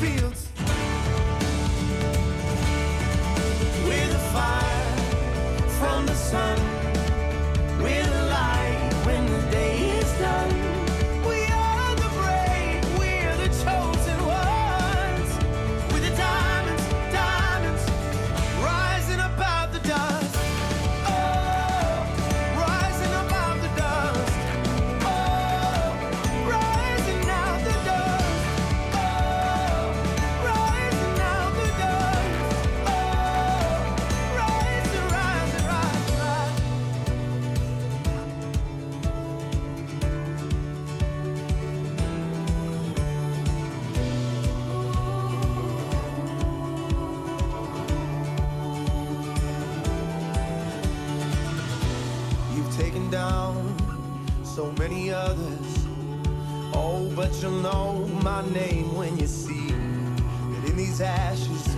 fields. We're the fire from the sun. We're the light when the day is done. We are the brave, we're the chosen ones. We're the diamonds, diamonds, rising above the dust. Oh, rising above the dust. Oh, rising out the dust. Oh, rising out the dust. Oh, rising, rising, rising, rising. You've taken down so many others. Oh, but you'll know my name when you see that in these ashes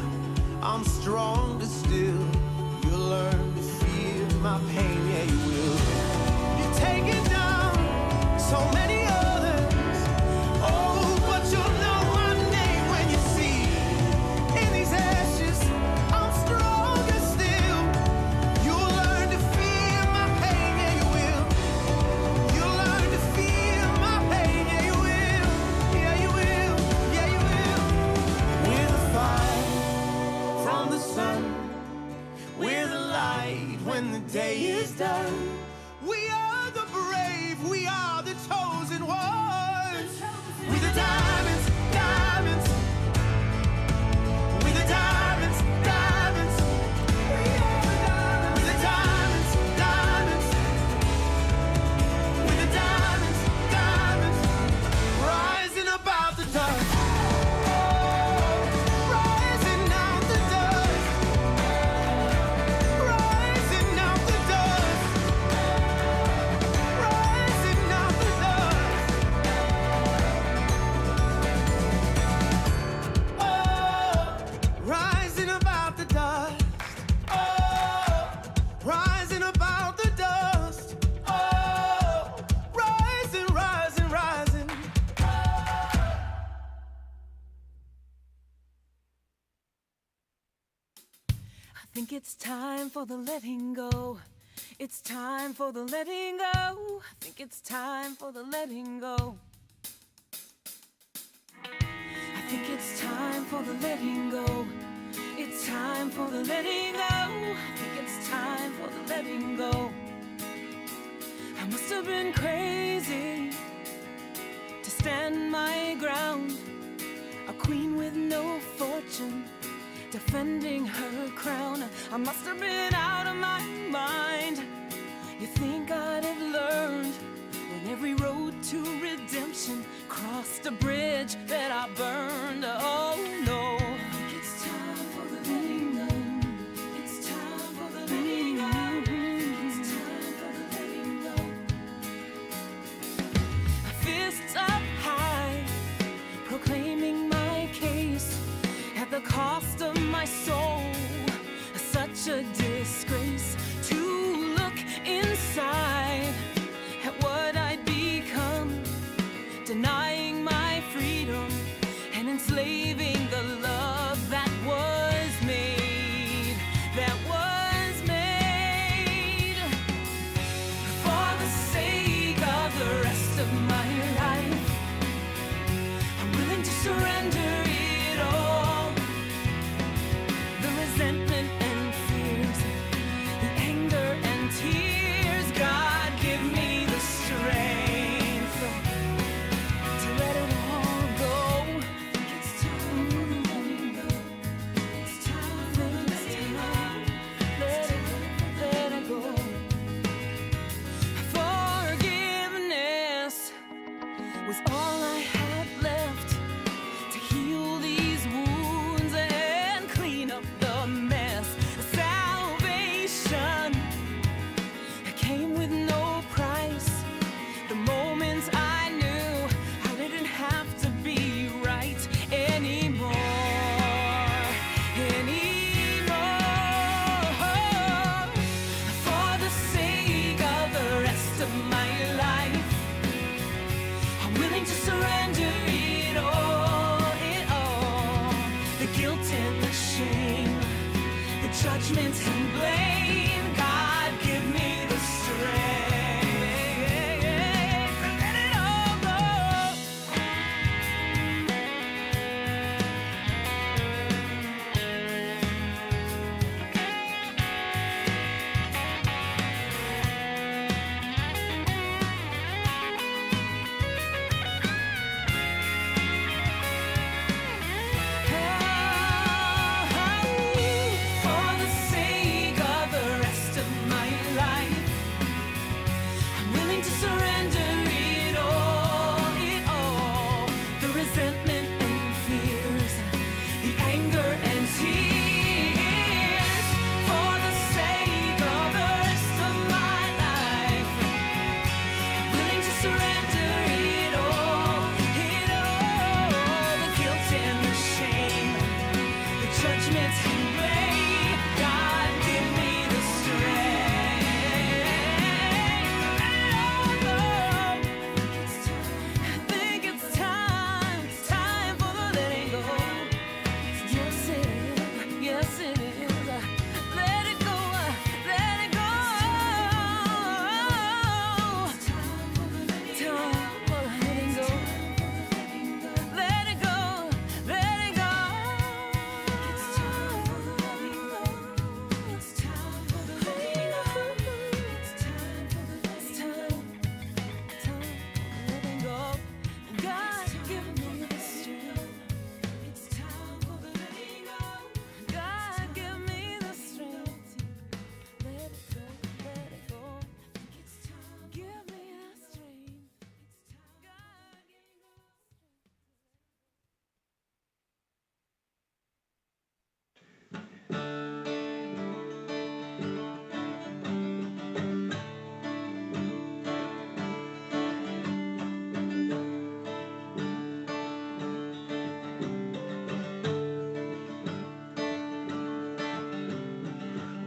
I'm stronger still. You'll learn to feel my pain, yeah, you will. You've taken down so many others. Oh, but you'll know my name when you see in these ashes I'm stronger still. You'll learn to feel my pain, yeah, you will. You'll learn to feel my pain, yeah, you will. Yeah, you will. Yeah, you will. We're the fire from the sun. We're the light when the day is done. We are the brave, we are the chosen ones. We're the diamonds, diamonds. We're the diamonds, diamonds. We're the diamonds, diamonds. We're the diamonds, diamonds. Rising above the dust. Rising out the dust. Rising out the dust. Rising out the dust. Oh, rising above the dust. Oh, rising above the dust. Oh, rising, rising, rising. I think it's time for the letting go. It's time for the letting go. I think it's time for the letting go. I think it's time for the letting go. It's time for the letting go. I think it's time for the letting go. I must have been crazy to stand my ground. A queen with no fortune, defending her crown. I must have been out of my mind. You think I'd have learned when every road to redemption crossed a bridge that I burned. Oh no. I think it's time for the letting go. It's time for the letting go. It's time for the letting go. Fists up high, proclaiming my case at the cost of my soul. Such a disgrace to look inside at what I'd become, denying my freedom and enslaving the love that was made, that was made. For the sake of the rest of my life, I'm willing to surrender it all. The resentment and fears, the anger and tears. God, give me the strength to let it all go. I think it's time for the letting go. It's time for the letting go. Let it go. Forgiveness was all I had left to heal these wounds and clean up the mess. Salvation, it came with no price. The moments I knew I didn't have to be right anymore. For the sake of the rest of my life, I'm willing to surrender it all, it all. judgment and blame. God, give me the strength to let it all go. For the sake of the rest of my life, I'm willing to surrender it all, the resentment and fears, the anger and tears. For the sake of the rest of my life, I'm willing to surrender it all, the guilt and the shame, the judgment and blame. God, give me the strength to let it all go. I think it's time for the letting go. Yes it is. Let it go, let it go. Time for letting go. Let it go, let it go. It's time for letting go. It's time for letting go. It's time for letting go. God, give me the strength. It's time for letting go. God, give me the strength. Let it go, let it go. It's time. Give me the strength. It's time. God, give me the strength.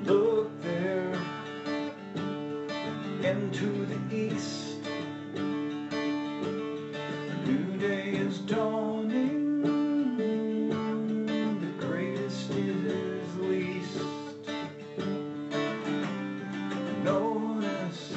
Look there into the east. A new day is dawning. The greatest is least. Notice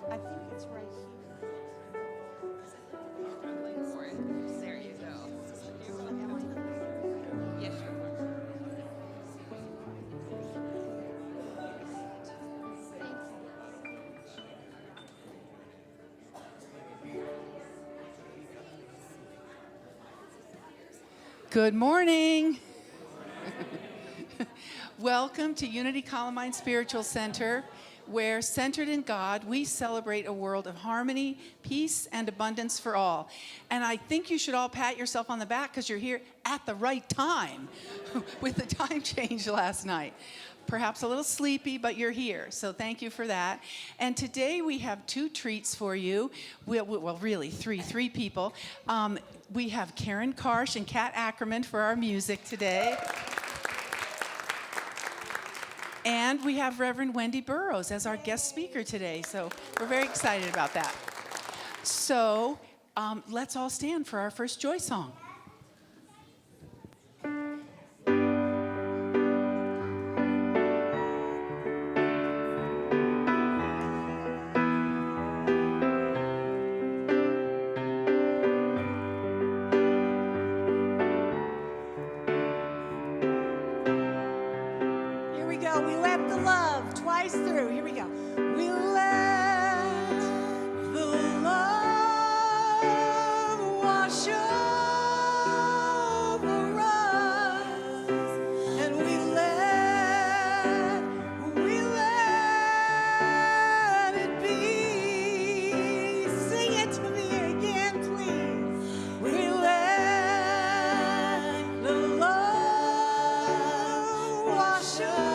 I think it's right here. There you go. Yes, Good morning. Welcome to Unity Columbine Spiritual Center, where, centered in God, we celebrate a world of harmony, peace, and abundance for all. And I think you should all pat yourself on the back because you're here at the right time with the time change last night. perhaps a little sleepy, but you're here. So thank you for that. And today we have 2 treats for you. Well, really, three people. We have Karen Karsh and Kat Ackerman for our music today. And we have Reverend Wendy Burrows as our guest speaker today. So we're very excited about that. So let's all stand for our first Joy song. We let the love twice through. Here we go. We let the love wash over us, and we let it be. Sing it to me again, please. We let the love wash over.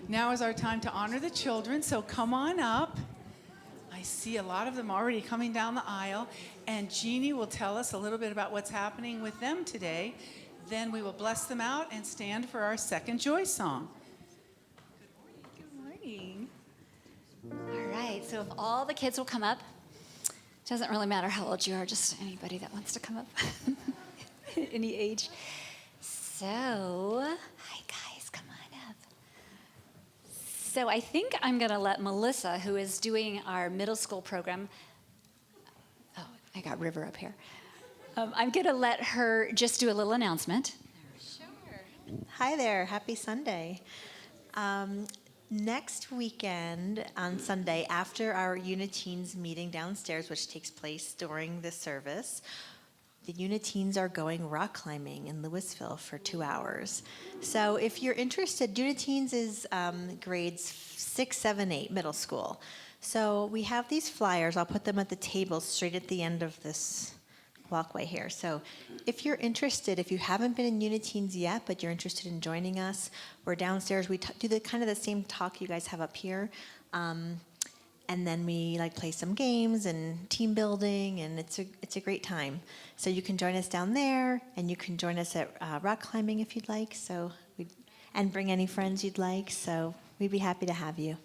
Now is our time to honor the children, so come on up. I see a lot of them already coming down the aisle, and Jeannie will tell us a little bit about what's happening with them today. Then we will bless them out and stand for our second Joy song. Good morning. All right, so if all the kids will come up, it doesn't really matter how old you are, just anybody that wants to come up, any age. So, hi guys, come on up. So I think I'm gonna let Melissa, who is doing our middle school program, oh, I got River up here. I'm gonna let her just do a little announcement. Sure. Hi there, happy Sunday. Next weekend on Sunday, after our Uniteens meeting downstairs, which takes place during this service, the Uniteens are going rock climbing in Louisville for 2 hours. So if you're interested, Uniteens is grades 6, 7, 8, middle school. So we have these flyers. I'll put them at the table straight at the end of this walkway here. So if you're interested, if you haven't been in Uniteens yet, but you're interested in joining us, we're downstairs. We do the kind of the same talk you guys have up here. And then we play some games and team building, and it's a great time. So you can join us down there, and you can join us at rock climbing if you'd like. And bring any friends you'd like. So we'd be happy to have you.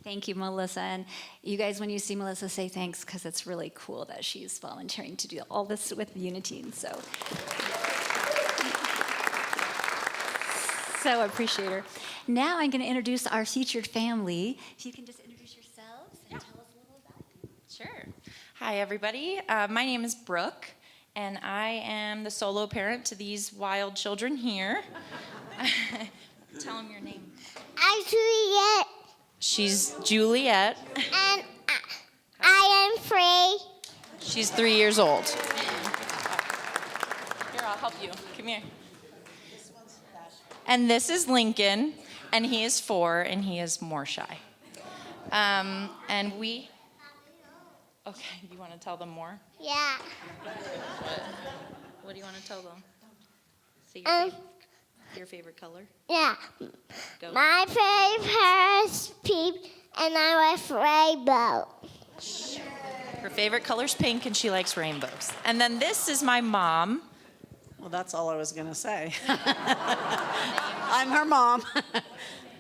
Thank you, Melissa. And you guys, when you see Melissa, say thanks, because it's really cool that she's volunteering to do all this with Uniteens. So appreciate her. Now I'm going to introduce our featured family. If you can just introduce yourselves and tell us a little about you. Sure. Hi, everybody. My name is Brooke, and I am the solo parent to these wild children here. Tell them your name. I'm Juliet, She's Juliet. and I am Frey. She's 3 years old. Here, I'll help you. Come here. And this is Lincoln, and he is 4, and he is more shy. And we... Okay, you want to tell them more? Yeah. What do you want to tell them? Say your favorite color? Yeah. Go. My favorite is pink, and I like rainbow. Her favorite color's pink, and she likes rainbows. And then this is my mom. Well, that's all I was going to say. I'm her mom.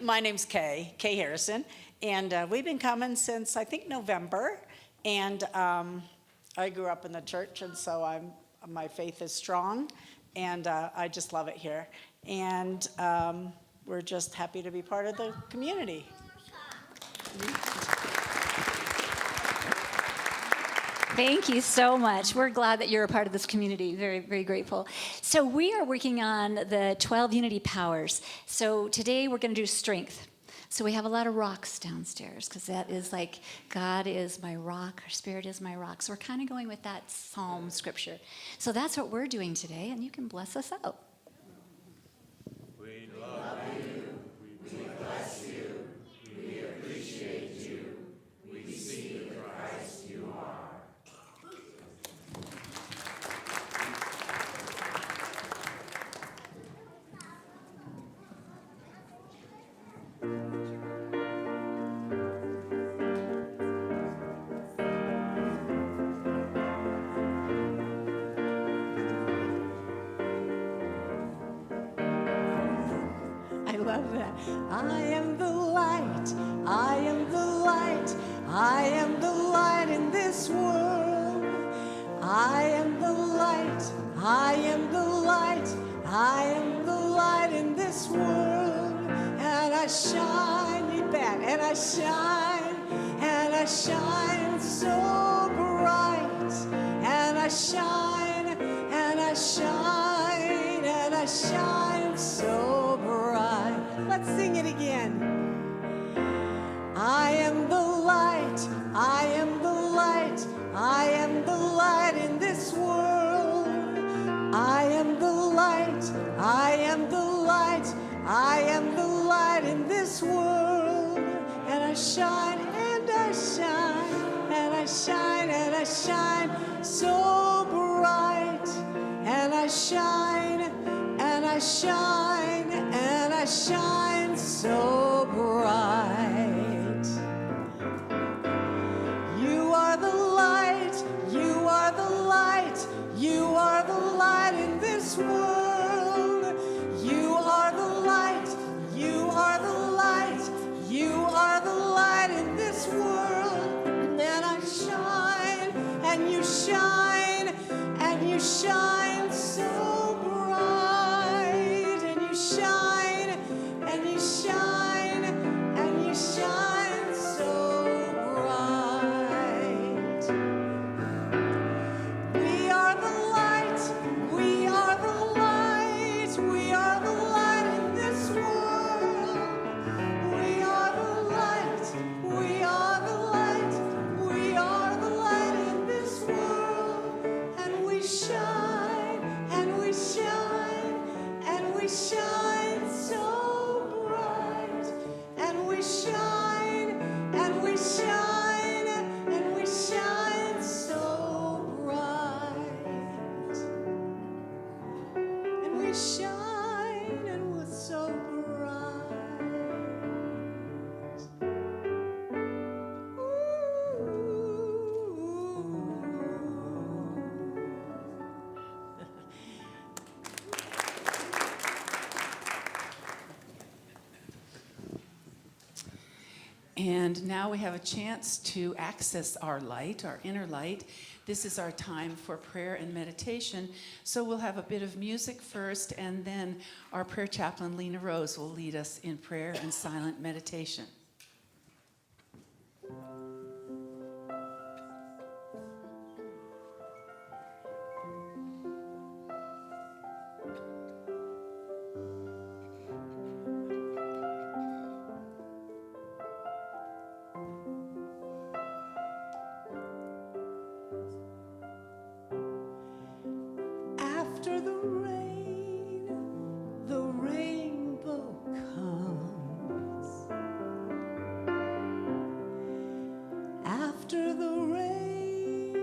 My name's Kay Harrison, and we've been coming since, I think, November, and I grew up in the church, and so my faith is strong, and I just love it here. And we're just happy to be part of the community. Thank you so much. We're glad that you're a part of this community. Very, very grateful. So we are working on the 12 Unity Powers. So today we're going to do strength. So we have a lot of rocks downstairs because that is like, God is my rock, our spirit is my rock. So we're kind of going with that psalm scripture. So that's what we're doing today, and you can bless us out. We love you. We bless you. We appreciate you. We see the Christ you are. I love that. I am the light. I am the light. I am the light in this world. I am the light. I am the light. I am the light in this world. And I shine, you bet, and I shine so bright. And I shine, and I shine, and I shine so bright. Let's sing it again. I am the light, I am the light, I am the light in this world. I am the light, I am the light, I am the light in this world. And I shine, and I shine, and I shine, and I shine so bright. And I shine, and I shine, and I shine so bright. You are the light, you are the light, you are the light in this world. You are the light, you are the light, you are the light in this world. And I shine, and you shine, and you shine so bright. And you shine, and you shine, and you shine so bright. We are the light, we are the light, we are the light in this world. We are the light, we are the light, we are the light in this world. And we shine, and we shine, and we shine so bright. And we shine, and we shine, and we shine so bright. And we shine, and we're so bright. And now we have a chance to access our light, our inner light. This is our time for prayer and meditation. So we'll have a bit of music first, and then our prayer chaplain, Lena Rose, will lead us in prayer and silent meditation. After the rain, the rainbow comes. After the rain,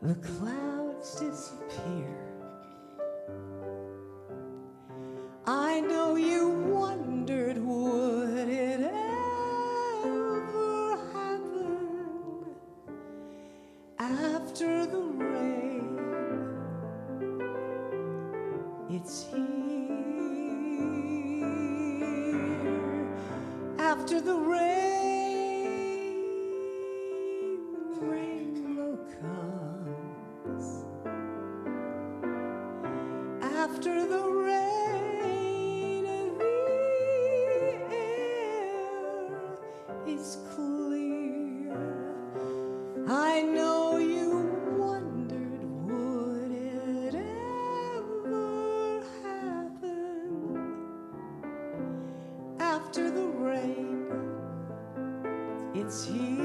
the clouds disappear. I know you wondered, would it ever happen? After the rain, it's here. After the rainbow comes. After the rain, the air is clear. I know you wondered, would it ever happen? After the rain, it's here.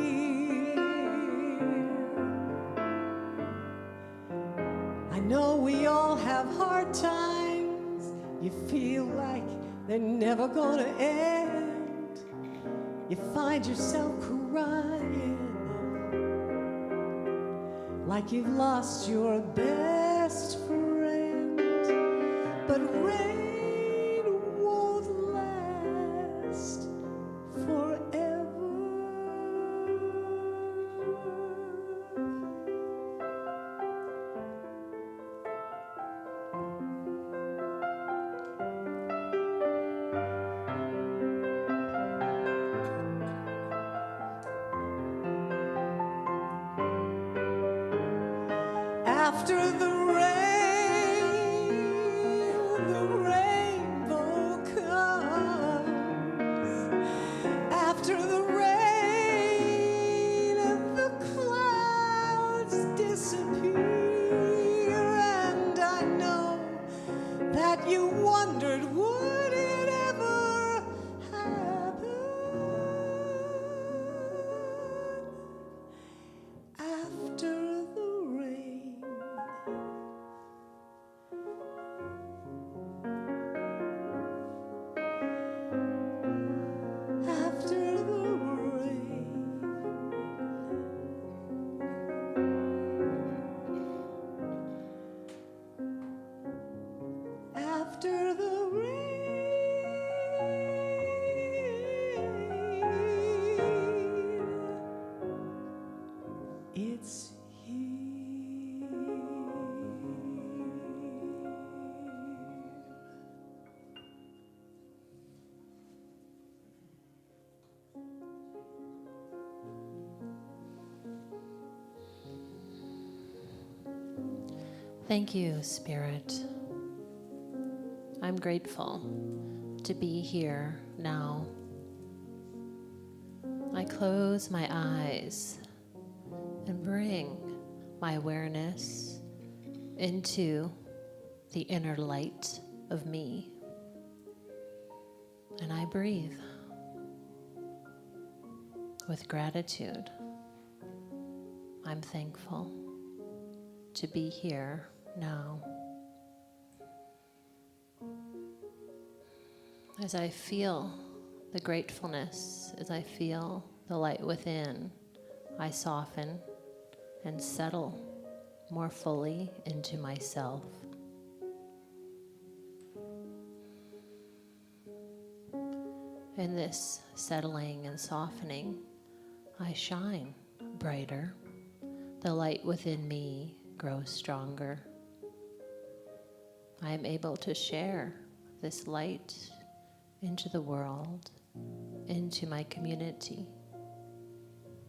I know we all have hard times. You feel like they're never gonna end. You find yourself crying like you've lost your best friend. But rain won't last forever. After the rainbow comes. After the rain, the clouds disappear. And I know that you wondered, would it ever happen? After the rain, after the rain, after the rain, it's here. Thank you, Spirit. I'm grateful to be here now. I close my eyes and bring my awareness into the inner light of me. And I breathe with gratitude. I'm thankful to be here now. As I feel the gratefulness, as I feel the light within, I soften and settle more fully into myself. In this settling and softening, I shine brighter. The light within me grows stronger. I am able to share this light into the world into my community,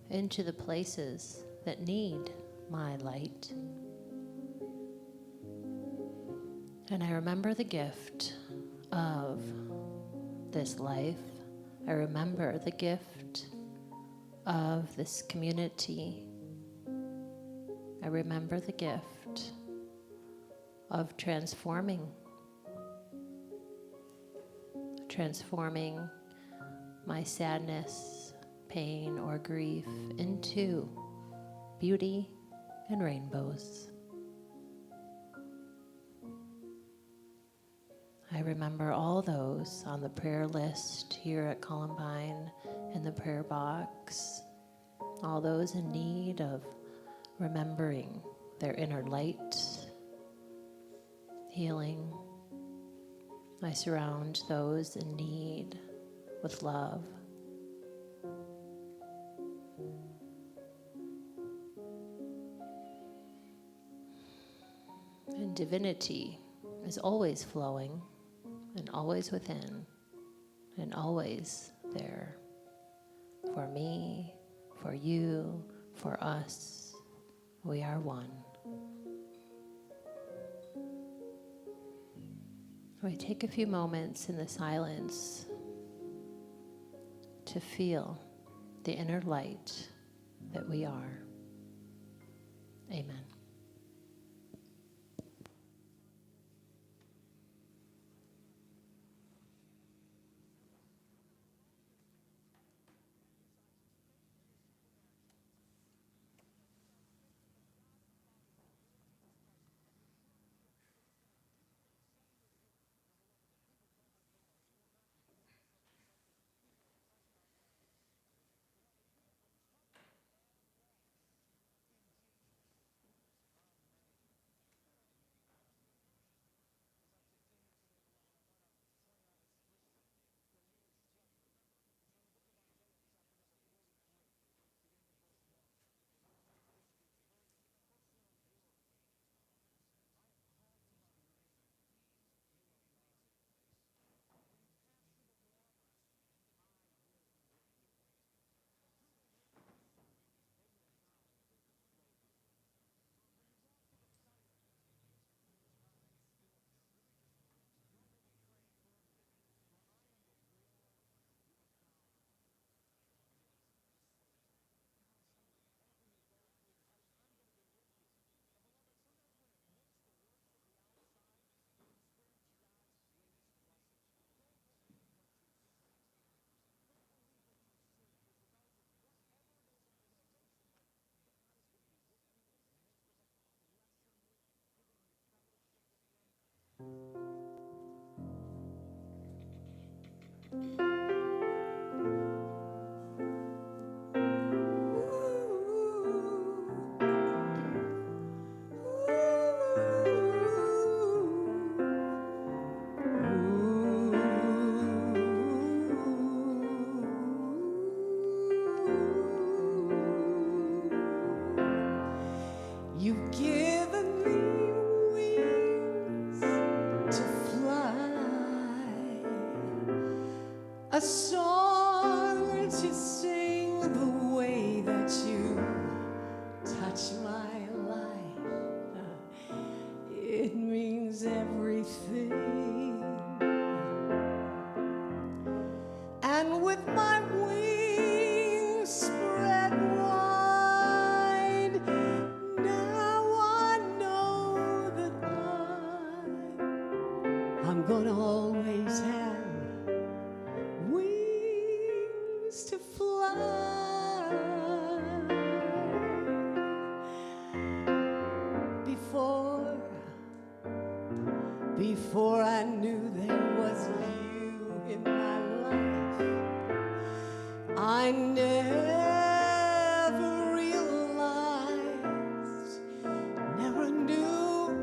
into the places that need my light. And I remember the gift of this life. I remember the gift of this community. I remember the gift of transforming my sadness, pain, or grief into beauty and rainbows. I remember all those on the prayer list here at Columbine in the prayer box, all those in need of remembering their inner light, healing. I surround those in need with love. And divinity is always flowing and always within and always there for me, for you, for us. We are one. We take a few moments in the silence to feel the inner light that we are. Amen. You've given me wings to fly, a song to sing the way that you touch my life. It means everything. And with my wings spread wide, now I know that I'm gonna always have wings to fly. Before I knew there was you in my life, I never realized, never knew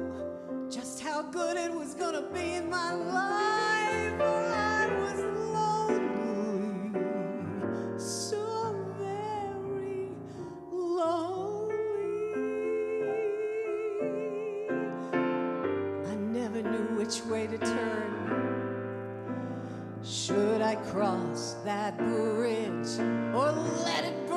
just how good it was gonna be in my life. I was lonely, so very lonely. I never knew which way to turn, Should I cross that bridge or let it burn?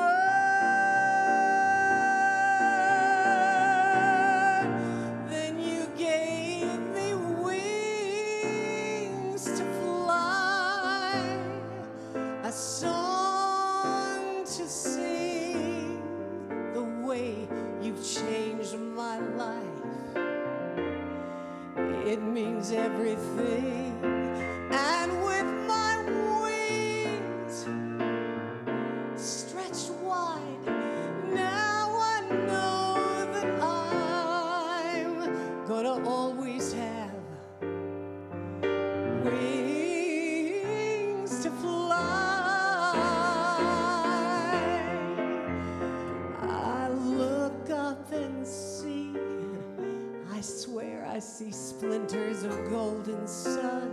Then you gave me wings to fly, a song to sing. The way you've changed my life, it means everything. And with my wings stretched wide, now I know that I'm gonna always have wings to fly. I look up and see, I swear I see splinters of golden sun.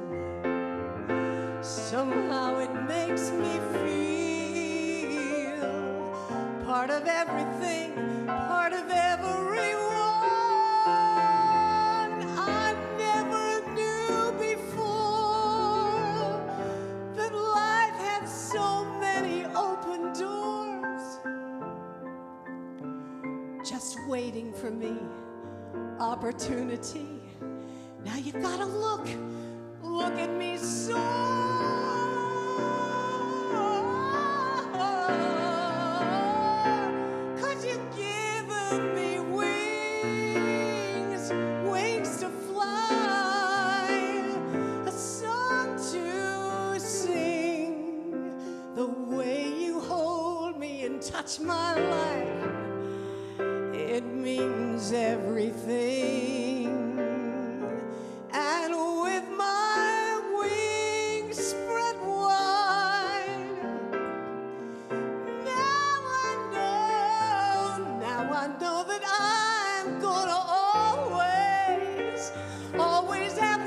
Somehow it makes me feel part of everything, part of everyone. I never knew before that life had so many open doors just waiting for me. Opportunity. Now you gotta look at me soar. 'Cause you've given me wings, wings to fly, a song to sing. The way you hold me and touch my life, it means everything. And with my wings spread wide, now I know that I'm gonna always have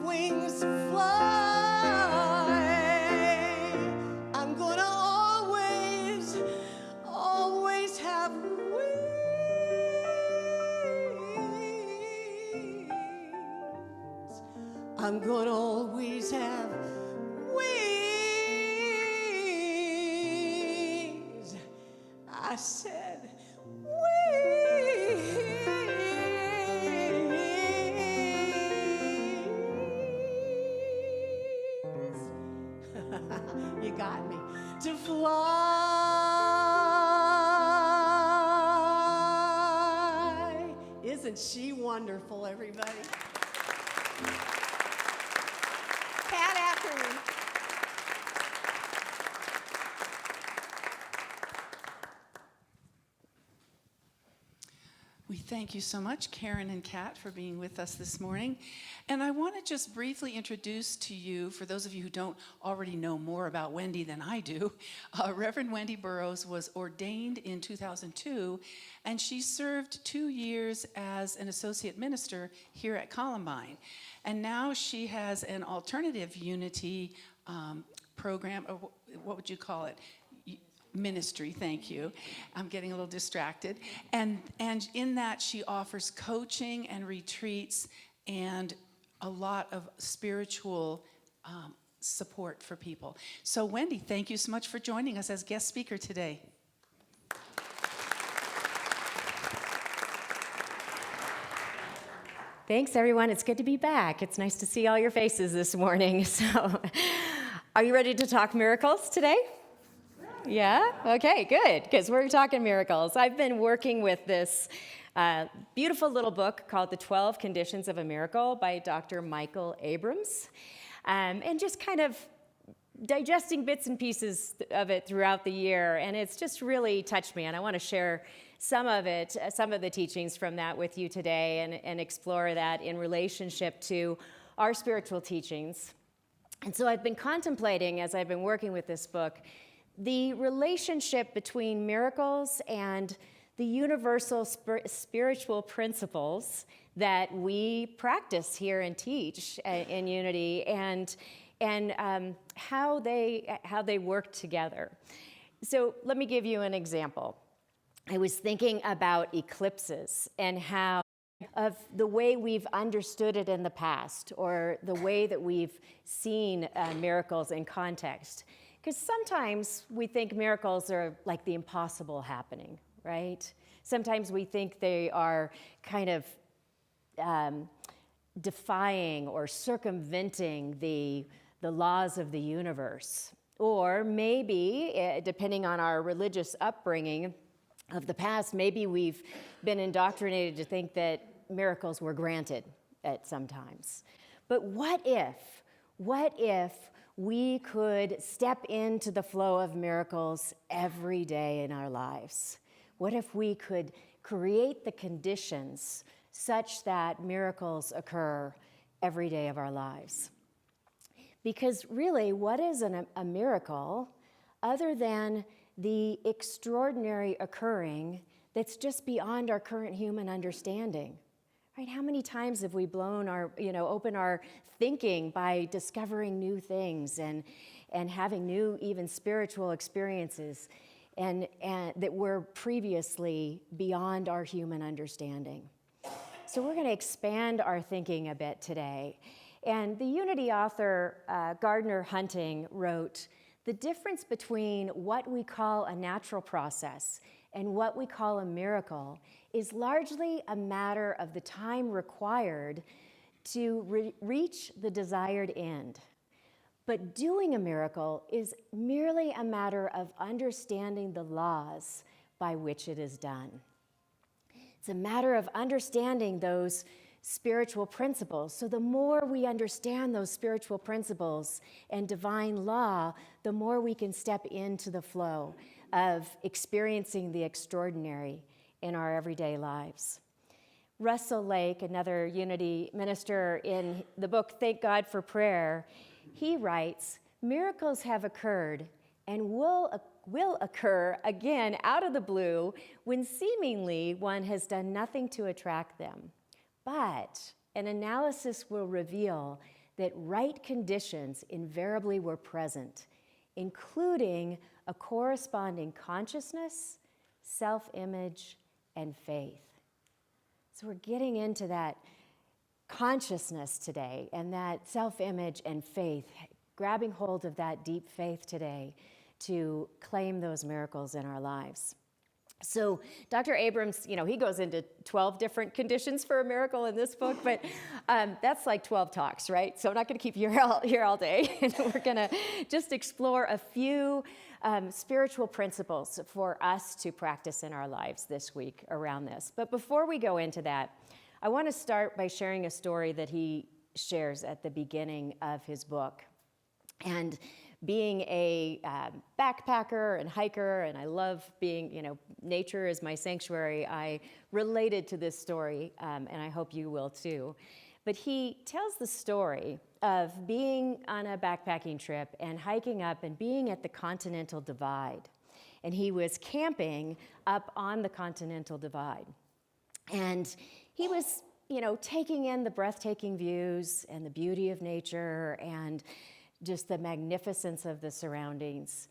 wings to fly. I'm gonna always have wings. I'm gonna always have wings. I said wings. You got me. To fly. Isn't she wonderful, everybody? Pat Ackerman. We thank you so much, Karen and Kat, for being with us this morning. And I want to just briefly introduce to you, for those of you who don't already know more about Wendy than I do, Reverend Wendy Burrows was ordained in 2002, and she served 2 years as an associate minister here at Columbine. And now she has an alternative unity program, or what would you call it? Ministry, thank you. I'm getting a little distracted. And in that, she offers coaching and retreats and a lot of spiritual support for people. So Wendy, thank you so much for joining us as guest speaker today. Thanks, everyone. It's good to be back. It's nice to see all your faces this morning. So, are you ready to talk miracles today? Yeah? Okay, good, because we're talking miracles. I've been working with this beautiful little book called The 12 Conditions of a Miracle by Dr. Michael Abrams, and just kind of digesting bits and pieces of it throughout the year, and it's just really touched me, and I want to share some of it, some of the teachings from that with you today, and explore that in relationship to our spiritual teachings. And so I've been contemplating, as I've been working with this book, the relationship between miracles and the universal spiritual principles that we practice here and teach in Unity, and how they work together. So let me give you an example. I was thinking about eclipses and how of the way we've understood it in the past, or the way that we've seen miracles in context. Because sometimes we think miracles are like the impossible happening, right? Sometimes we think they are kind of defying or circumventing the laws of the universe. Or maybe, depending on our religious upbringing of the past, maybe we've been indoctrinated to think that miracles were granted at some times. But what if we could step into the flow of miracles every day in our lives? What if we could create the conditions such that miracles occur every day of our lives? Because really, what is a miracle other than the extraordinary occurring that's just beyond our current human understanding? Right? How many times have we blown our, open our thinking by discovering new things and having new, even spiritual experiences and that were previously beyond our human understanding? So we're going to expand our thinking a bit today. And the Unity author, Gardner Hunting, wrote, "The difference between what we call a natural process and what we call a miracle is largely a matter of the time required to reach the desired end. But doing a miracle is merely a matter of understanding the laws by which it is done." It's a matter of understanding those spiritual principles. So the more we understand those spiritual principles and divine law, the more we can step into the flow of experiencing the extraordinary in our everyday lives. Russell Lake, another Unity minister, in the book Thank God for Prayer, he writes, "Miracles have occurred and will occur again out of the blue when seemingly one has done nothing to attract them. But an analysis will reveal that right conditions invariably were present, including a corresponding consciousness, self-image, and faith." So we're getting into that consciousness today and that self-image and faith, grabbing hold of that deep faith today to claim those miracles in our lives. So Dr. Abrams, he goes into 12 different conditions for a miracle in this book, but that's like 12 talks, right? So I'm not going to keep you here all day. We're going to just explore a few spiritual principles for us to practice in our lives this week around this. But before we go into that, I want to start by sharing a story that he shares at the beginning of his book. And being a backpacker and hiker, and I love being, nature is my sanctuary, I related to this story, and I hope you will too. But he tells the story of being on a backpacking trip and hiking up and being at the Continental Divide. And he was camping up on the Continental Divide. And he was, taking in the breathtaking views and the beauty of nature and just the magnificence of the surroundings.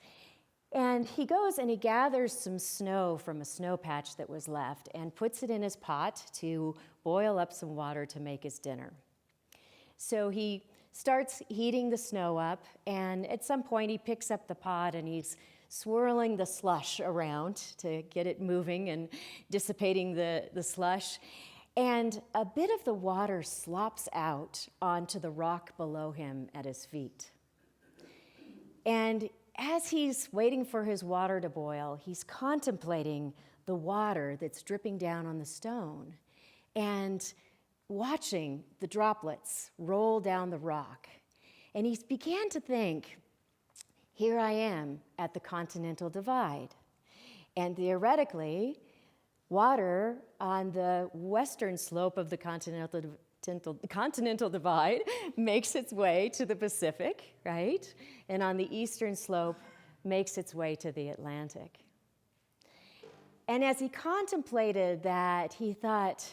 And he goes and he gathers some snow from a snow patch that was left and puts it in his pot to boil up some water to make his dinner. So he starts heating the snow up, and at some point he picks up the pot and he's swirling the slush around to get it moving and dissipating the slush. And a bit of the water slops out onto the rock below him at his feet. And as he's waiting for his water to boil, he's contemplating the water that's dripping down on the stone and watching the droplets roll down the rock. And he began to think, here I am at the Continental Divide. And theoretically, water on the western slope of the Continental Divide makes its way to the Pacific, right? And on the eastern slope makes its way to the Atlantic. And as he contemplated that, he thought,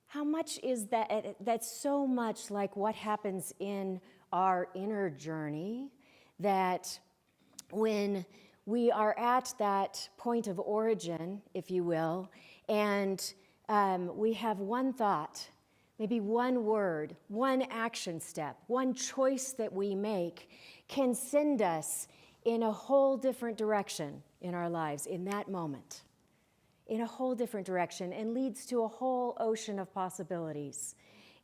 how much is that? That's so much like what happens in our inner journey, that when we are at that point of origin, if you will, and we have one thought, maybe one word, one action step, one choice that we make can send us in a whole different direction in our lives in that moment, in a whole different direction, and leads to a whole ocean of possibilities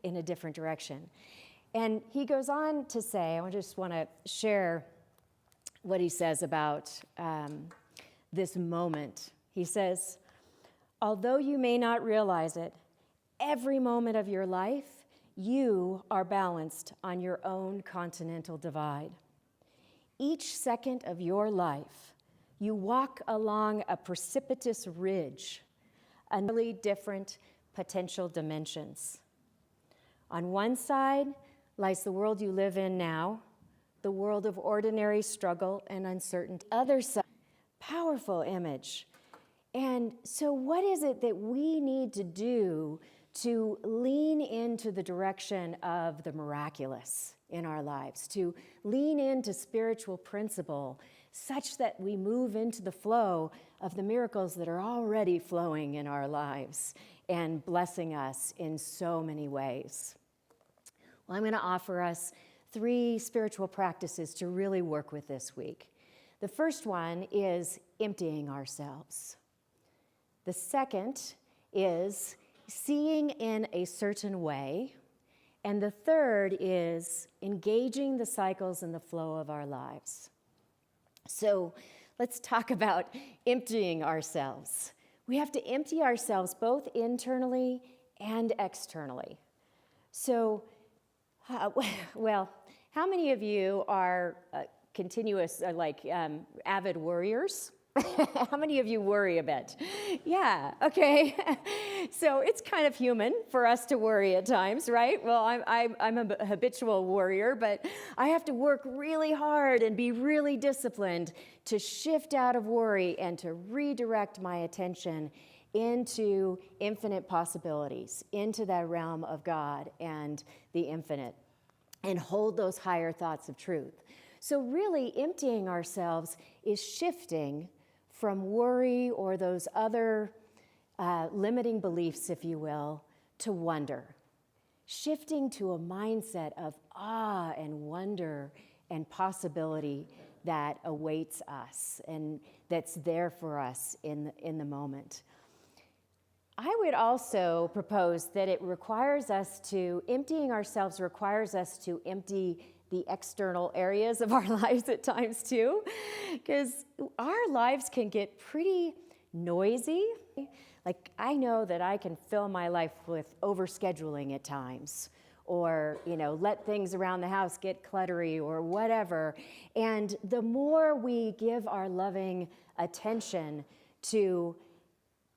in a different direction. And he goes on to say, I just want to share what he says about this moment. He says, although you may not realize it, every moment of your life, you are balanced on your own continental divide. Each second of your life, you walk along a precipitous ridge, really different potential dimensions. On one side lies the world you live in now, the world of ordinary struggle and uncertainty. Other side, powerful image. And so what is it that we need to do to lean into the direction of the miraculous in our lives, to lean into spiritual principle such that we move into the flow of the miracles that are already flowing in our lives and blessing us in so many ways? Well, I'm going to offer us 3 spiritual practices to really work with this week. The first one is emptying ourselves. The second is seeing in a certain way. And the third is engaging the cycles and the flow of our lives. So let's talk about emptying ourselves. We have to empty ourselves both internally and externally. So, well, how many of you are continuous, avid worriers? How many of you worry a bit? Yeah, okay. So it's kind of human for us to worry at times, right? Well, I'm a habitual worrier, but I have to work really hard and be really disciplined to shift out of worry and to redirect my attention into infinite possibilities, into that realm of God and the infinite, and hold those higher thoughts of truth. So really emptying ourselves is shifting from worry or those other limiting beliefs, if you will, to wonder. Shifting to a mindset of awe and wonder and possibility that awaits us and that's there for us in the moment. I would also propose that emptying ourselves requires us to empty the external areas of our lives at times too, because our lives can get pretty noisy. Like, I know that I can fill my life with overscheduling at times, or, let things around the house get cluttery or whatever. And the more we give our loving attention to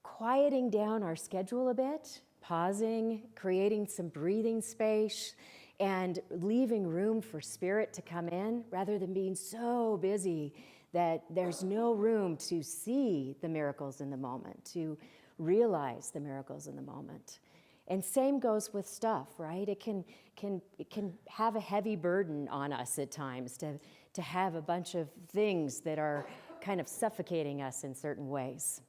quieting down our schedule a bit, pausing, creating some breathing space, and leaving room for spirit to come in rather than being so busy that there's no room to see the miracles in the moment, to realize the miracles in the moment. And same goes with stuff, right? It can have a heavy burden on us at times to have a bunch of things that are kind of suffocating us in certain ways.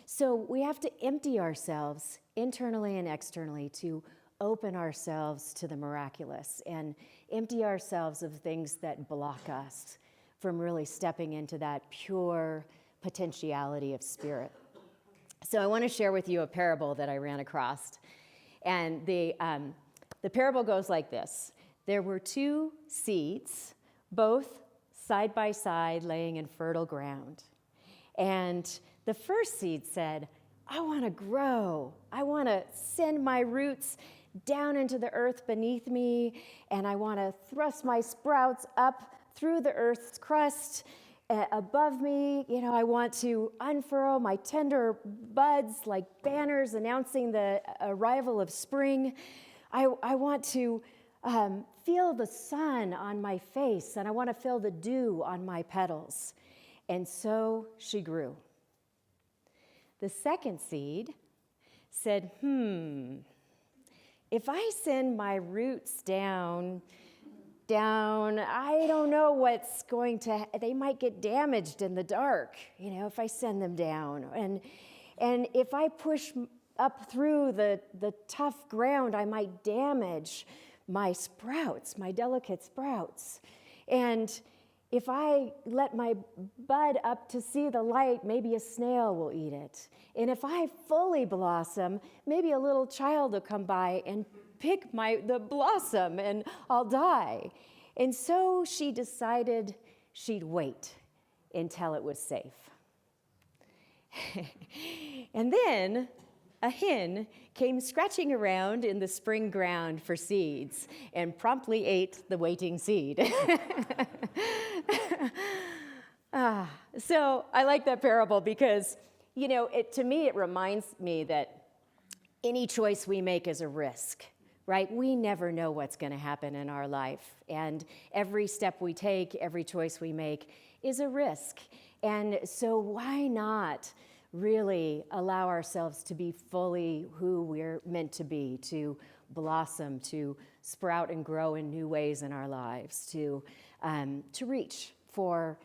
So we have to empty ourselves internally and externally to open ourselves to the miraculous and empty ourselves of things that block us from really stepping into that pure potentiality of spirit. So I want to share with you a parable that I ran across. And the parable goes like this. There were 2 seeds, both side by side, laying in fertile ground. And the first seed said, I want to grow. I want to send my roots down into the earth beneath me, and I want to thrust my sprouts up through the earth's crust above me. I want to unfurl my tender buds like banners announcing the arrival of spring. I want to feel the sun on my face, and I want to feel the dew on my petals. And so she grew. The second seed said, if I send my roots down, I don't know what's going to, they might get damaged in the dark, if I send them down. And if I push up through the tough ground, I might damage my sprouts, my delicate sprouts. And if I let my bud up to see the light, maybe a snail will eat it. And if I fully blossom, maybe a little child will come by and pick the blossom and I'll die. And so she decided she'd wait until it was safe. And then a hen came scratching around in the spring ground for seeds and promptly ate the waiting seed. So I like that parable because, to me, it reminds me that any choice we make is a risk, right? We never know what's going to happen in our life. And every step we take, every choice we make is a risk. And so why not really allow ourselves to be fully who we're meant to be, to blossom, to sprout and grow in new ways in our lives, to reach for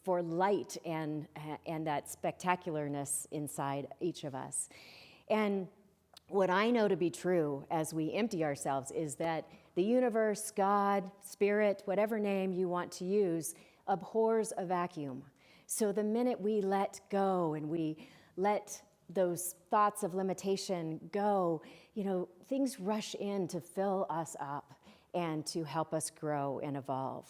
light and that spectacularness inside each of us. And what I know to be true as we empty ourselves is that the universe, God, Spirit, whatever name you want to use, abhors a vacuum. So the minute we let go and we let those thoughts of limitation go, things rush in to fill us up and to help us grow and evolve.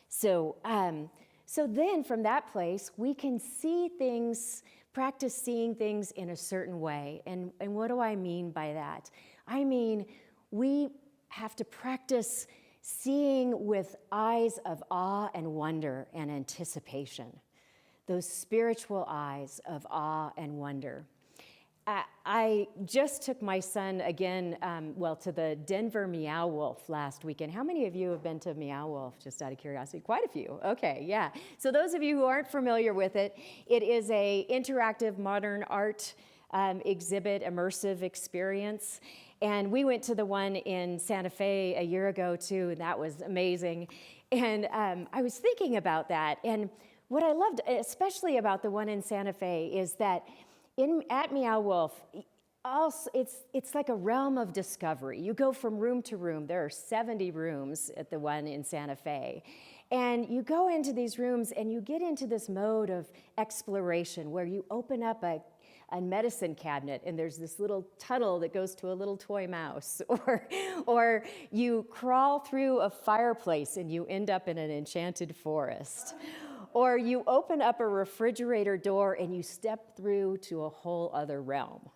So then from that place, we can see things, practice seeing things in a certain way. And what do I mean by that? I mean, we have to practice seeing with eyes of awe and wonder and anticipation, those spiritual eyes of awe and wonder. I just took my son again, to the Denver Meow Wolf last weekend. How many of you have been to Meow Wolf, just out of curiosity? Quite a few. Okay, yeah. So those of you who aren't familiar with it, it is a interactive modern art exhibit, immersive experience. And we went to the one in Santa Fe a year ago too, and that was amazing. And I was thinking about that. And what I loved, especially about the one in Santa Fe, is that at Meow Wolf, also, it's like a realm of discovery. You go from room to room. There are 70 rooms at the one in Santa Fe. And you go into these rooms and you get into this mode of exploration where you open up a medicine cabinet and there's this little tunnel that goes to a little toy mouse, or you crawl through a fireplace and you end up in an enchanted forest, or you open up a refrigerator door and you step through to a whole other realm.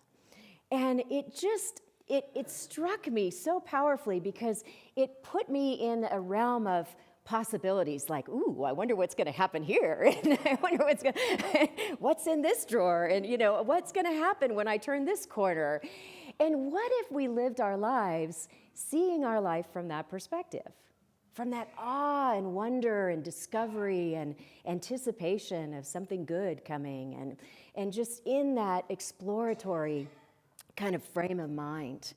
And it struck me so powerfully because it put me in a realm of possibilities, like, ooh, I wonder what's going to happen here, and I wonder what's in this drawer, and what's going to happen when I turn this corner. And what if we lived our lives seeing our life from that perspective, from that awe and wonder and discovery and anticipation of something good coming, and just in that exploratory kind of frame of mind.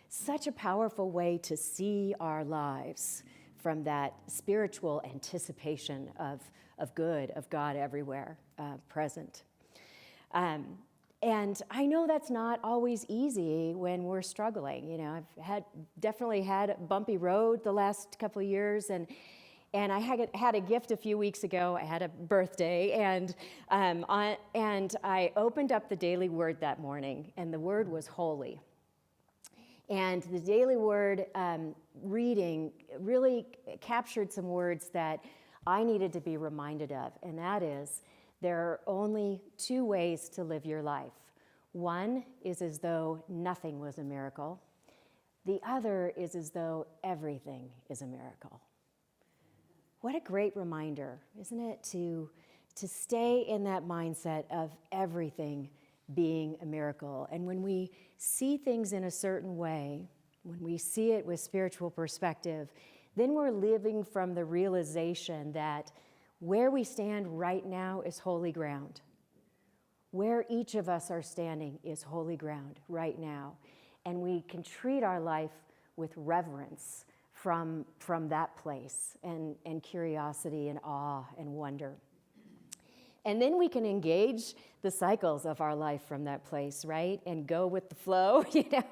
Such a powerful way to see our lives from that spiritual anticipation of good, of God everywhere present. And I know that's not always easy when we're struggling. I've definitely had a bumpy road the last couple of years, and I had a gift a few weeks ago. I had a birthday, and I opened up the Daily Word that morning, and the word was holy. And the Daily Word reading really captured some words that I needed to be reminded of, and that is, there are only two ways to live your life. One is as though nothing was a miracle. The other is as though everything is a miracle. What a great reminder, isn't it, to stay in that mindset of everything being a miracle. And when we see things in a certain way, when we see it with spiritual perspective, then we're living from the realization that where we stand right now is holy ground. Where each of us are standing is holy ground right now. And we can treat our life with reverence from that place, and curiosity and awe and wonder. And then we can engage the cycles of our life from that place, right? And go with the flow, get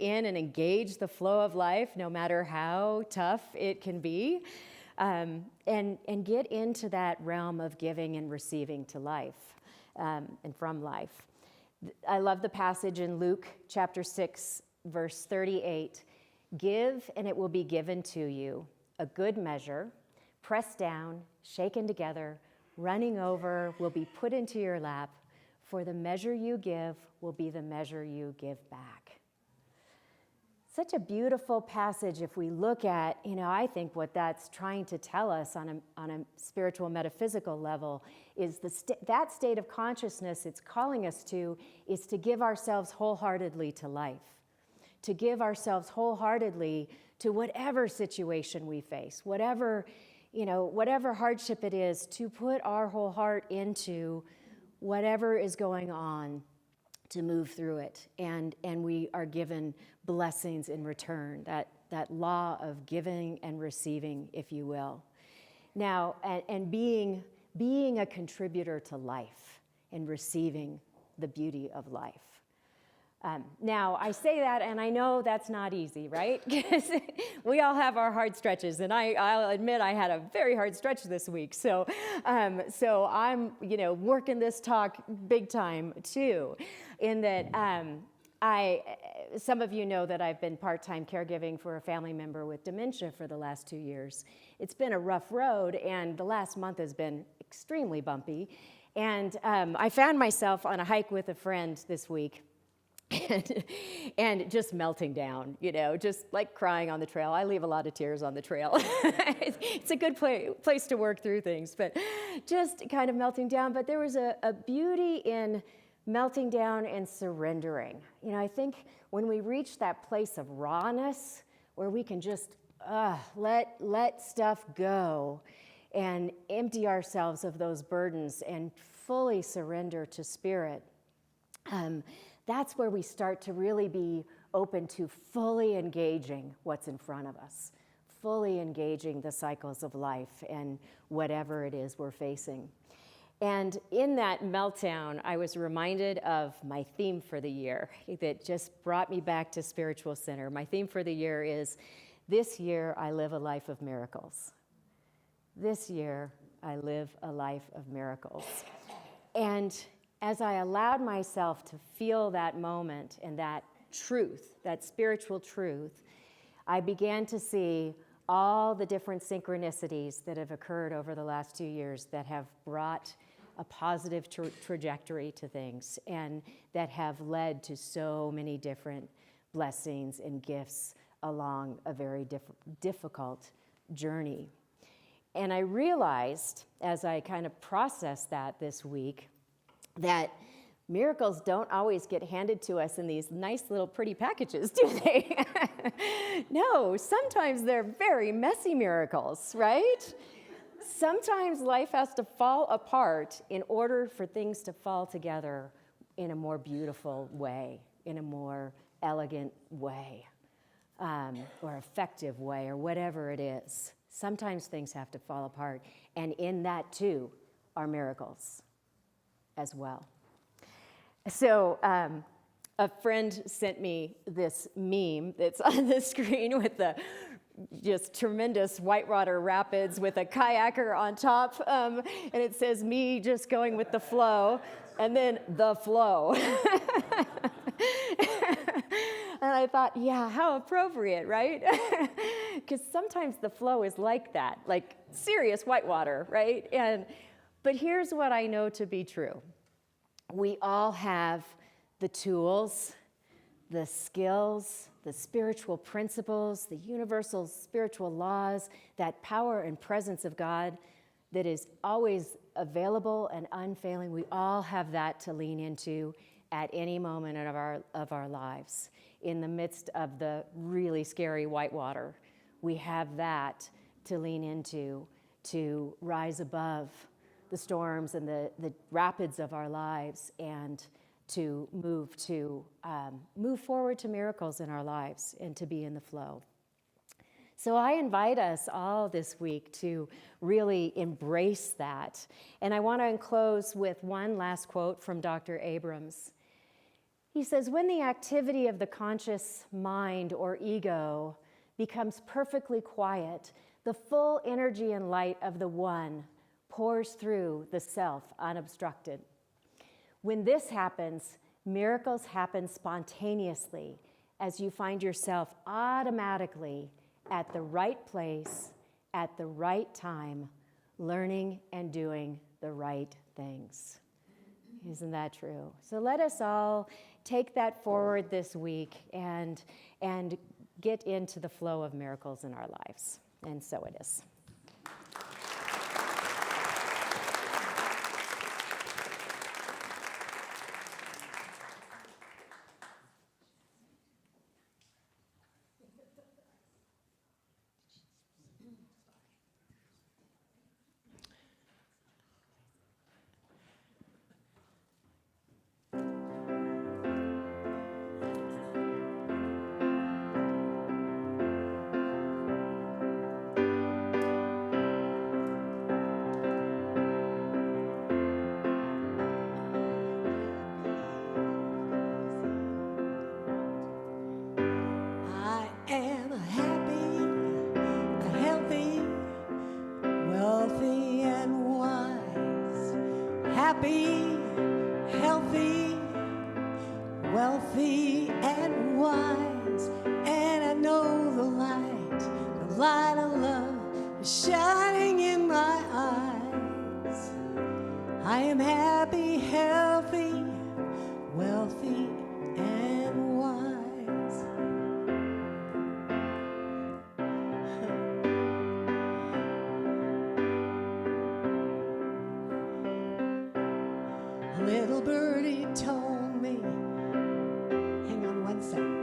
in and engage the flow of life, no matter how tough it can be, and get into that realm of giving and receiving to life, and from life. I love the passage in Luke chapter 6, verse 38. Give, and it will be given to you, a good measure, pressed down, shaken together, running over, will be put into your lap, for the measure you give will be the measure you give back. Such a beautiful passage if we look at, I think what that's trying to tell us on a spiritual, metaphysical level is that state of consciousness it's calling us to is to give ourselves wholeheartedly to life, to give ourselves wholeheartedly to whatever situation we face, whatever hardship it is, to put our whole heart into whatever is going on, to move through it. And we are given blessings in return, that law of giving and receiving, if you will. Now, and being a contributor to life and receiving the beauty of life. Now, I say that, and I know that's not easy, right? Because we all have our hard stretches, and I'll admit I had a very hard stretch this week. So I'm, working this talk big time too, in that some of you know that I've been part-time caregiving for a family member with dementia for the last 2 years. It's been a rough road, and the last month has been extremely bumpy. And I found myself on a hike with a friend this week. And just melting down, just like crying on the trail. I leave a lot of tears on the trail. It's a good place to work through things, but just kind of melting down. But there was a beauty in melting down and surrendering. I think when we reach that place of rawness where we can just let stuff go and empty ourselves of those burdens and fully surrender to Spirit, that's where we start to really be open to fully engaging what's in front of us, fully engaging the cycles of life and whatever it is we're facing. And in that meltdown, I was reminded of my theme for the year that just brought me back to Spiritual Center. My theme for the year is, this year I live a life of miracles. This year I live a life of miracles. And as I allowed myself to feel that moment and that truth, that spiritual truth, I began to see all the different synchronicities that have occurred over the last 2 years that have brought a positive trajectory to things and that have led to so many different blessings and gifts along a very difficult journey. And I realized, as I kind of processed that this week, that miracles don't always get handed to us in these nice little pretty packages, do they? No, sometimes they're very messy miracles, right? Sometimes life has to fall apart in order for things to fall together in a more beautiful way, in a more elegant way, or effective way, or whatever it is. Sometimes things have to fall apart, and in that too are miracles as well. So a friend sent me this meme that's on the screen with the just tremendous whitewater rapids with a kayaker on top, and it says me just going with the flow, and then the flow. And I thought, yeah, how appropriate, right? Because sometimes the flow is like that, like serious whitewater, right? But here's what I know to be true. We all have the tools, the skills, the spiritual principles, the universal spiritual laws, that power and presence of God that is always available and unfailing. We all have that to lean into at any moment of our lives. In the midst of the really scary whitewater, we have that to lean into, to rise above the storms and the rapids of our lives, and to move forward to miracles in our lives and to be in the flow. So I invite us all this week to really embrace that. And I want to close with one last quote from Dr. Abrams. He says, when the activity of the conscious mind or ego becomes perfectly quiet, the full energy and light of the one pours through the self unobstructed. When this happens, miracles happen spontaneously as you find yourself automatically at the right place, at the right time, learning and doing the right things. Isn't that true? So let us all take that forward this week and get into the flow of miracles in our lives. And so it is. I am happy, healthy, wealthy, and wise. Happy, healthy, wealthy, and wise. And I know the light of love is shining in my eyes. I am happy, healthy, wealthy, and wise. A little birdie told me, hang on one second.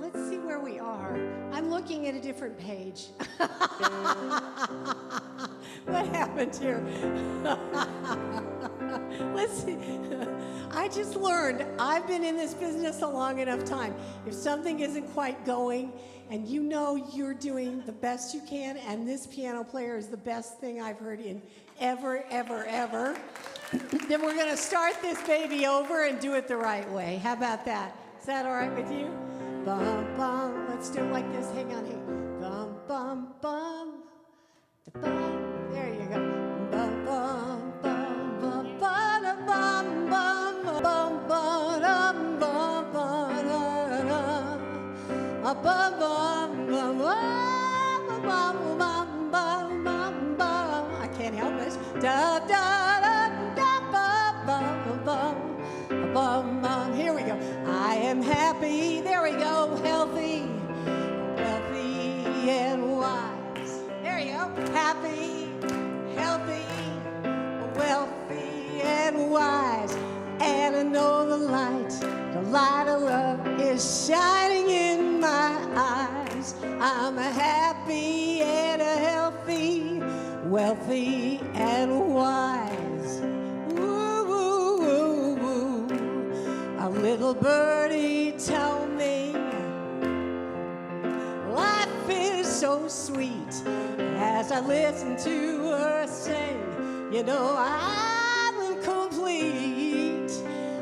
Let's see where we are. I'm looking at a different page. What happened here? Let's see. I just learned, I've been in this business a long enough time. If something isn't quite going and you know you're doing the best you can, and this piano player is the best thing I've heard in ever, then we're going to start this baby over and do it the right way. How about that? Is that all right with you? Bum, bum. Let's do it like this. Hang on here. Bum, bum, bum. Da, bum. There you go. Bum, bum, bum, bum, bum, bum, bum, bum, bum, bum, bum, bum, bum, bum, bum, bum. I can't help it. Da, da, da, da, bum, bum, bum, bum. Here we go. I am happy. There we go. Healthy, wealthy, and wise. There you go. Happy, healthy, wealthy, and wise. And I know the light of love is shining in my eyes. I'm a happy and a healthy, wealthy, and wise. Woo, woo, woo, woo. A little birdie told me life is so sweet. As I listen to her sing, you know I'm complete.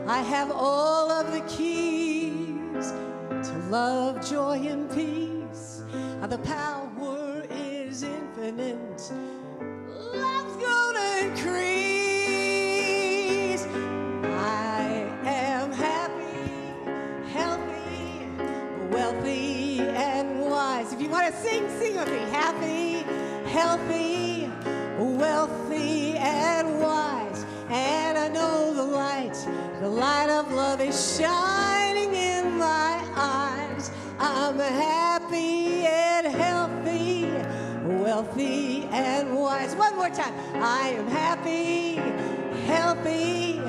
I have all of the keys to love, joy, and peace. The power is infinite. Love's gonna increase. I am happy, healthy, wealthy, and wise. If you want to sing with me. Happy, healthy, wealthy, and wise. And I know the light of love is shining in my eyes. I'm happy and healthy, wealthy, and wise. One more time. I am happy, healthy,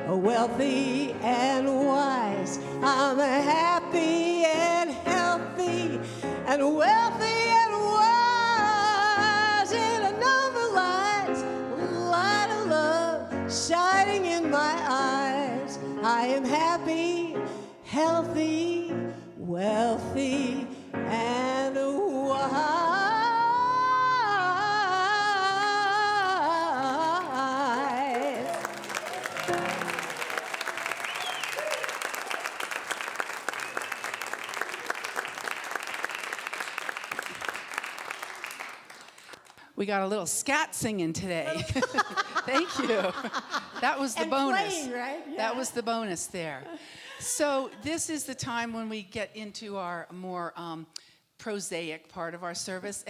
wealthy, and wise. I'm happy and healthy and wealthy and wise. And I know the light of love shining in my eyes. I am happy, healthy, wealthy, and wise. We got a little scat singing today. Thank you. That was the And bonus. playing, right? Yeah. That was the bonus there. So this is the time when we get into our more prosaic part of our service,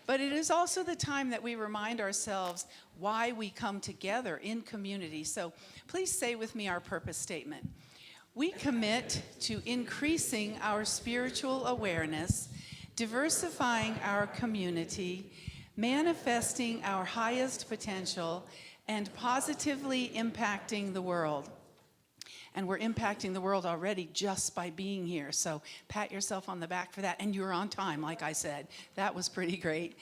but it is also the time that we remind ourselves why we come together in community. So please say with me our purpose statement. We commit to increasing our spiritual awareness, diversifying our community, manifesting our highest potential, and positively impacting the world. And we're impacting the world already just by being here. So pat yourself on the back for that. And you're on time, like I said. That was pretty great.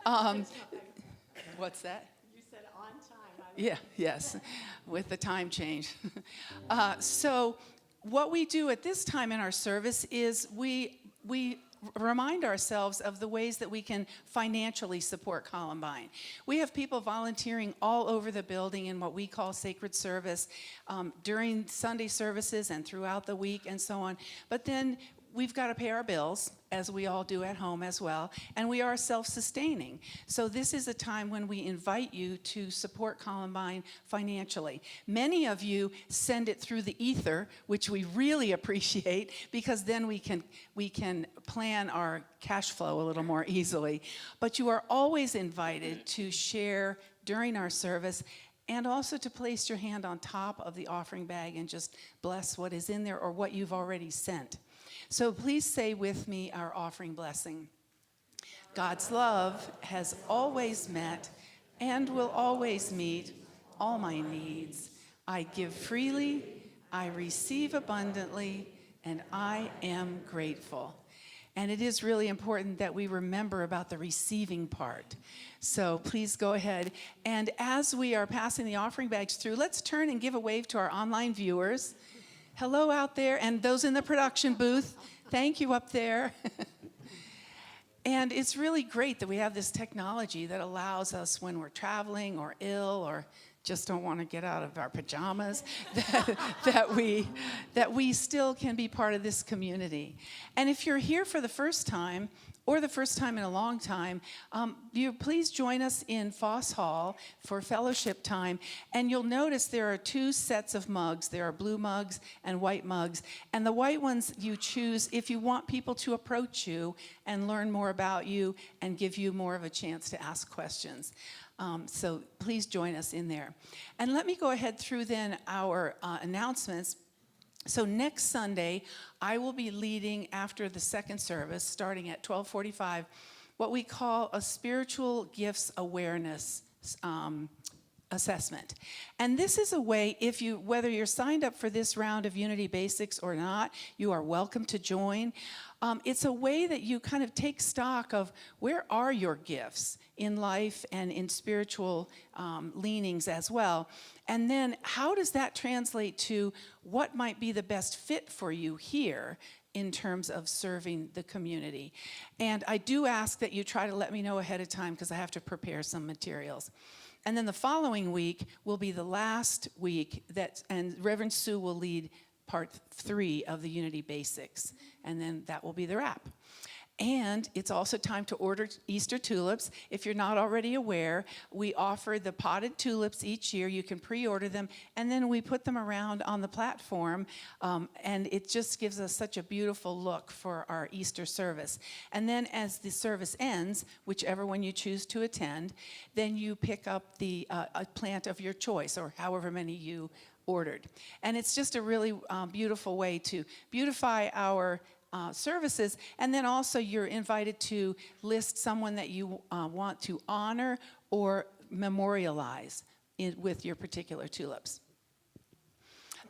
What's that? You said on time. Yeah, yes, with the time change. So what we do at this time in our service is we remind ourselves of the ways that we can financially support Columbine. We have people volunteering all over the building in what we call sacred service during Sunday services and throughout the week and so on. But then we've got to pay our bills, as we all do at home as well, and we are self-sustaining. So this is a time when we invite you to support Columbine financially. Many of you send it through the ether, which we really appreciate, because then we can plan our cash flow a little more easily. But you are always invited to share during our service, and also to place your hand on top of the offering bag and just bless what is in there or what you've already sent. So please say with me our offering blessing. God's love has always met and will always meet all my needs. I give freely, I receive abundantly, and I am grateful. And it is really important that we remember about the receiving part. So please go ahead. And as we are passing the offering bags through, let's turn and give a wave to our online viewers. Hello out there, and those in the production booth. Thank you up there. And it's really great that we have this technology that allows us, when we're traveling or ill or just don't want to get out of our pajamas, that we still can be part of this community. And if you're here for the first time, or the first time in a long time, you please join us in Foss Hall for fellowship time. And you'll notice there are two sets of mugs. There are blue mugs and white mugs. And the white ones you choose if you want people to approach you and learn more about you and give you more of a chance to ask questions. So please join us in there. And let me go ahead through then our announcements. So next Sunday, I will be leading after the second service, starting at 12:45, what we call a spiritual gifts awareness assessment. And this is a way, whether you're signed up for this round of Unity Basics or not, you are welcome to join. It's a way that you kind of take stock of where are your gifts in life and in spiritual leanings as well. And then how does that translate to what might be the best fit for you here in terms of serving the community? And I do ask that you try to let me know ahead of time because I have to prepare some materials. And then the following week will be the last week and Reverend Sue will lead part 3 of the Unity Basics. And then that will be the wrap. And it's also time to order Easter tulips. If you're not already aware, we offer the potted tulips each year. You can pre-order them, and then we put them around on the platform, and it just gives us such a beautiful look for our Easter service. And then as the service ends, whichever one you choose to attend, then you pick up a plant of your choice, or however many you ordered. And it's just a really beautiful way to beautify our services, and then also you're invited to list someone that you want to honor or memorialize with your particular tulips.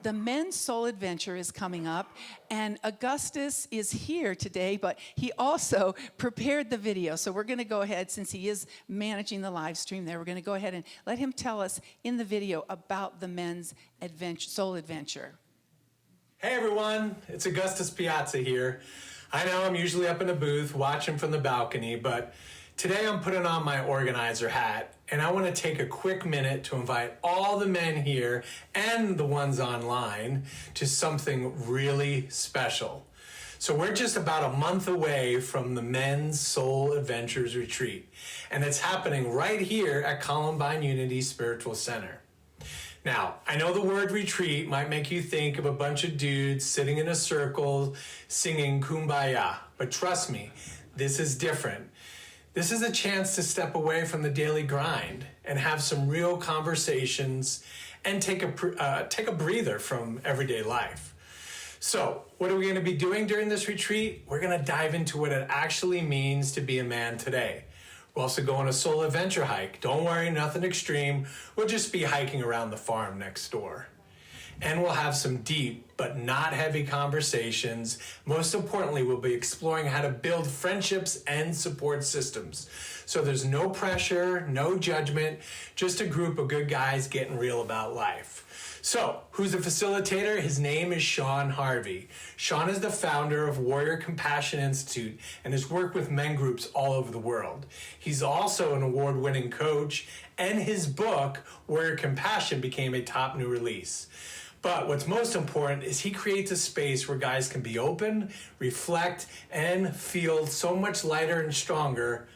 The Men's Soul Adventure is coming up, and Augustus is here today, but he also prepared the video. So we're going to go ahead, since he is managing the live stream there, we're going to go ahead and let him tell us in the video about the Men's Soul Adventure. Hey everyone, it's Augustus Piazza here. I know I'm usually up in the booth watching from the balcony, but today I'm putting on my organizer hat, and I want to take a quick minute to invite all the men here and the ones online to something really special. So we're just about a month away from the Men's Soul Adventures Retreat, and it's happening right here at Columbine Unity Spiritual Center. Now, I know the word retreat might make you think of a bunch of dudes sitting in a circle singing Kumbaya, but trust me, this is different. This is a chance to step away from the daily grind and have some real conversations and take a breather from everyday life. So, what are we going to be doing during this retreat? We're going to dive into what it actually means to be a man today. We'll also go on a soul adventure hike. Don't worry, nothing extreme. We'll just be hiking around the farm next door. And we'll have some deep but not heavy conversations. Most importantly, we'll be exploring how to build friendships and support systems. So there's no pressure, no judgment, just a group of good guys getting real about life. So, who's the facilitator? His name is Sean Harvey. Sean is the founder of Warrior Compassion Institute and has worked with men groups all over the world. He's also an award-winning coach, and his book, Warrior Compassion, became a top new release. But what's most important is he creates a space where guys can be open, reflect, and feel so much lighter and stronger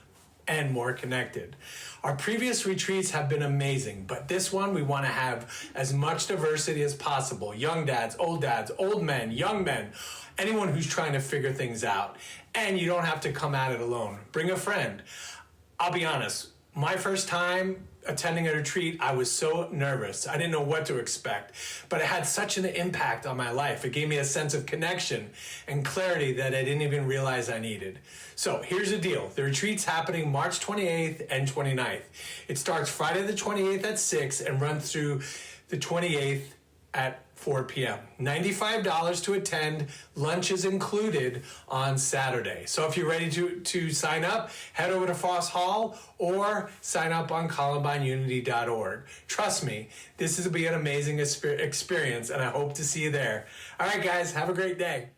and more connected. Our previous retreats have been amazing, but this one we want to have as much diversity as possible. Young dads, old men, young men, anyone who's trying to figure things out. And you don't have to come at it alone. Bring a friend. I'll be honest, my first time attending a retreat, I was so nervous. I didn't know what to expect, but it had such an impact on my life. It gave me a sense of connection and clarity that I didn't even realize I needed. So here's the deal. The retreat's happening March 28th and 29th. It starts Friday the 28th at 6 and runs through the 28th at 4 p.m. $95 to attend. Lunch is included on Saturday. So if you're ready to sign up, head over to Foss Hall or sign up on ColumbineUnity.org. Trust me, this will be an amazing experience, and I hope to see you there. All right, guys, have a great day.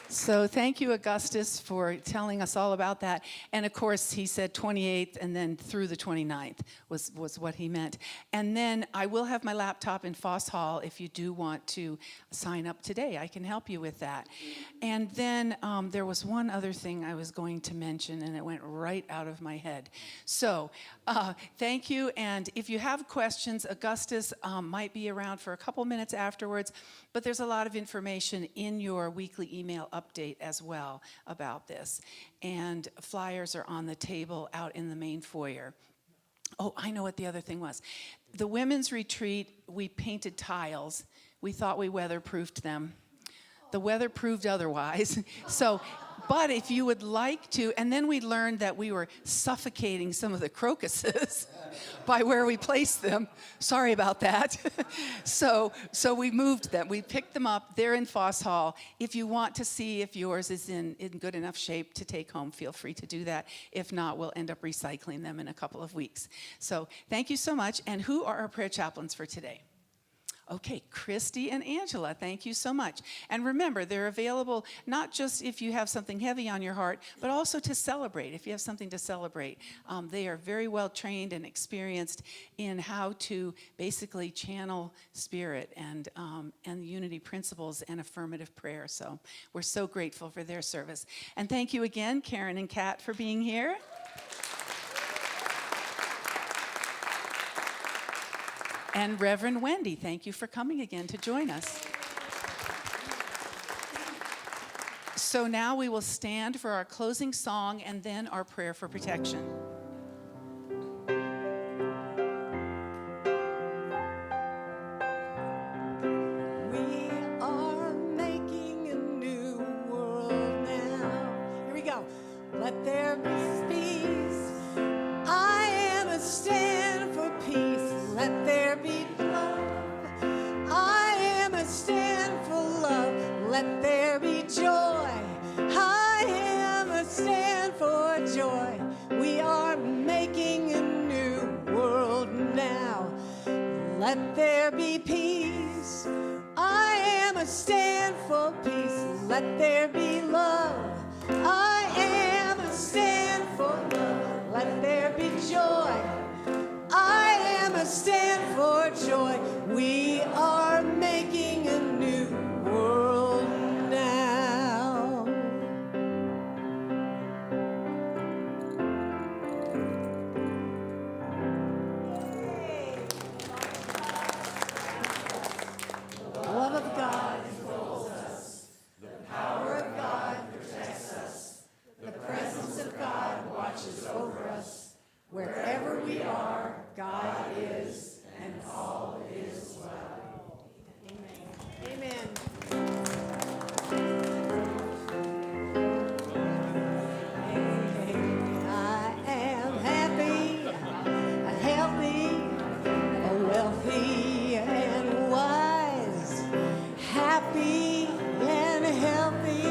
So thank you, Augustus, for telling us all about that. And of course, he said 28th and then through the 29th was what he meant. And then I will have my laptop in Foss Hall if you do want to sign up today. I can help you with that. And then there was one other thing I was going to mention, and it went right out of my head. So thank you. And if you have questions, Augustus might be around for a couple minutes afterwards. But there's a lot of information in your weekly email update as well about this. And flyers are on the table out in the main foyer. Oh, I know what the other thing was. The women's retreat, we painted tiles. We thought we weatherproofed them. The weather proved otherwise. But if you would like to, and then we learned that we were suffocating some of the crocuses by where we placed them. Sorry about that. So we moved them. We picked them up. They're in Foss Hall. If you want to see if yours is in good enough shape to take home, feel free to do that. If not, we'll end up recycling them in a couple of weeks. So thank you so much. And who are our prayer chaplains for today? Okay, Christy and Angela, thank you so much. And remember, they're available not just if you have something heavy on your heart, but also to celebrate, if you have something to celebrate. They are very well trained and experienced in how to basically channel spirit and unity principles and affirmative prayer. So we're so grateful for their service. And thank you again, Karen and Kat, for being here. And Reverend Wendy, thank you for coming again to join us. So now we will stand for our closing song and then our prayer for protection. We are making a new world now. Here we go. Let there be peace. I am a stand for peace. Let there be love. I am a stand for love. Let there be joy. I am a stand for joy. We are making a new world now. Let there be peace. I am a stand for peace. Let there be love. I am a stand for love. Let there be joy. I am a stand for joy. We are making a new world now. The love of God controls us. The power of God protects us. The presence of God watches over us. Wherever we are, God is, and all is well. Amen. I am happy, healthy, wealthy, and wise. Happy and healthy,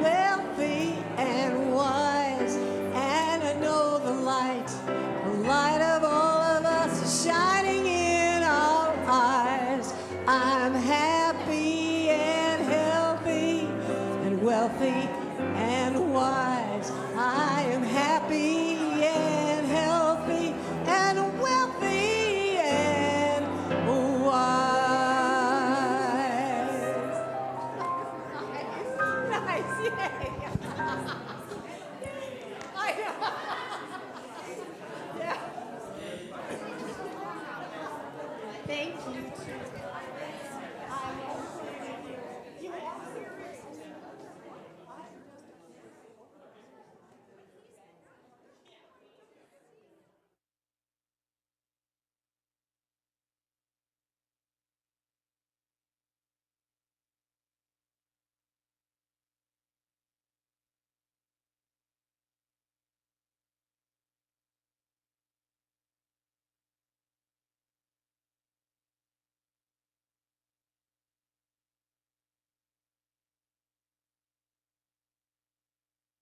wealthy and wise. And I know the light of all of us is shining in our eyes. I'm happy and healthy and wealthy and wise. I am happy and healthy and wealthy and wise. Nice, yay. I know. Yeah. Thank you.